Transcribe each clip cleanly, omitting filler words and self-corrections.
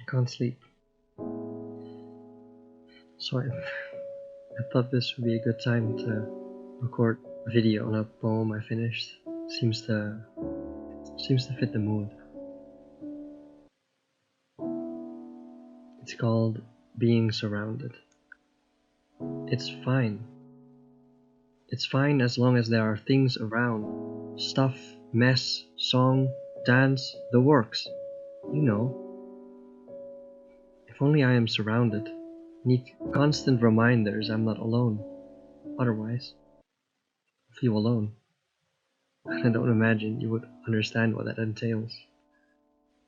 can't sleep. So I thought this would be a good time to record a video on a poem I finished. Seems to fit the mood. It's called Being Surrounded. It's fine. It's fine as long as there are things around. Stuff, mess, song, dance, the works. You know. If only I am surrounded. Need constant reminders I'm not alone. Otherwise, I feel alone. And I don't imagine you would understand what that entails.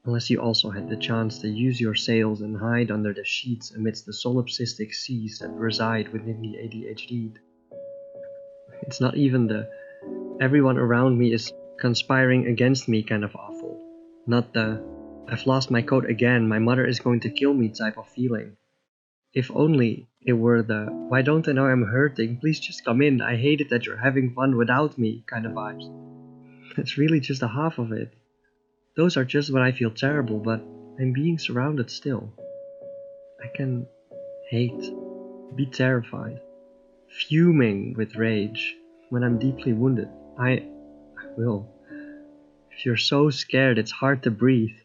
Unless you also had the chance to use your sails and hide under the sheets amidst the solipsistic seas that reside within the ADHD. It's not even the everyone around me is conspiring against me kind of awful. Not the I've lost my coat again, my mother is going to kill me type of feeling. If only it were the why don't I know I'm hurting, please just come in, I hate it that you're having fun without me kind of vibes. It's really just a half of it. Those are just when I feel terrible, but I'm being surrounded still. I can hate, be terrified, fuming with rage when I'm deeply wounded. I will. If you're so scared it's hard to breathe.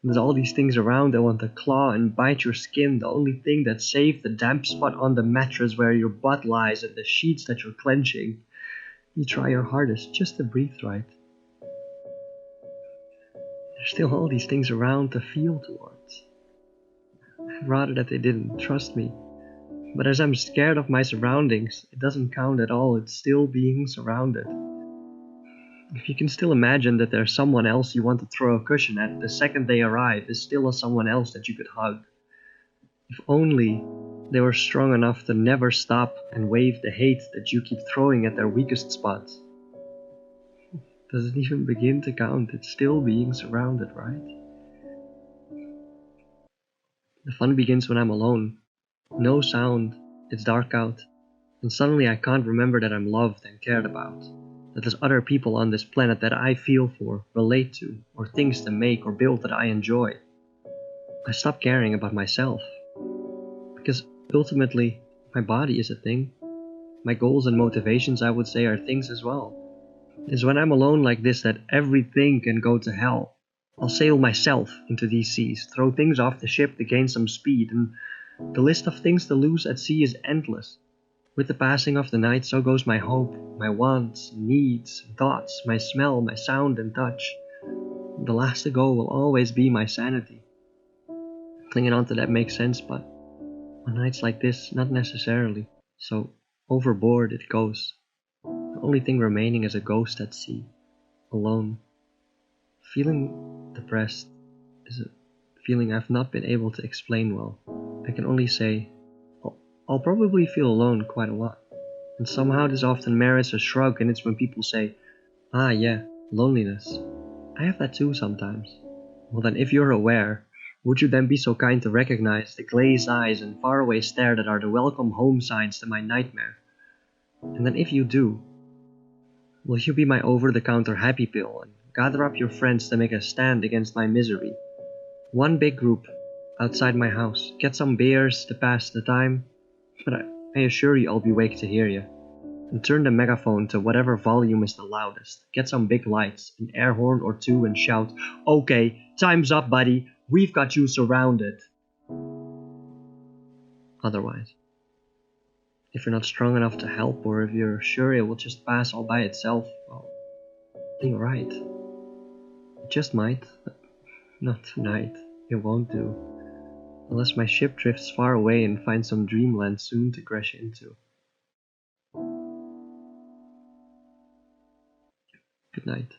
There's all these things around that want to claw and bite your skin. The only thing that saves the damp spot on the mattress where your butt lies and the sheets that you're clenching. You try your hardest just to breathe right. There's still all these things around to feel towards. I'd rather that they didn't trust me. But as I'm scared of my surroundings, it doesn't count at all. It's still being surrounded. If you can still imagine that there's someone else you want to throw a cushion at the second they arrive, is still someone else that you could hug. If only they were strong enough to never stop and wave the hate that you keep throwing at their weakest spots. Does it even begin to count? It's still being surrounded, right? The fun begins when I'm alone. No sound, it's dark out, and suddenly I can't remember that I'm loved and cared about. That there's other people on this planet that I feel for, relate to, or things to make or build that I enjoy. I stop caring about myself. Because ultimately, my body is a thing. My goals and motivations, I would say, are things as well. It's when I'm alone like this that everything can go to hell. I'll sail myself into these seas, throw things off the ship to gain some speed, and the list of things to lose at sea is endless. With the passing of the night, so goes my hope, my wants, needs, thoughts, my smell, my sound and touch. The last to go will always be my sanity. Clinging on to that makes sense, but on nights like this, not necessarily. So overboard it goes. The only thing remaining is a ghost at sea, alone. Feeling depressed is a feeling I've not been able to explain well. I can only say, I'll probably feel alone quite a lot. And somehow this often merits a shrug, and it's when people say, ah yeah, loneliness. I have that too sometimes. Well then, if you're aware, would you then be so kind to recognize the glazed eyes and faraway stare that are the welcome home signs to my nightmare? And then if you do, will you be my over-the-counter happy pill and gather up your friends to make a stand against my misery? One big group, outside my house, get some beers to pass the time, but I assure you I'll be awake to hear you. And turn the megaphone to whatever volume is the loudest. Get some big lights, an air horn or two, and shout, okay, time's up buddy, we've got you surrounded. Otherwise, if you're not strong enough to help, or if you're sure it will just pass all by itself, well, you're right. It just might, but not tonight. It won't do. Unless my ship drifts far away and finds some dreamland soon to crash into. Good night.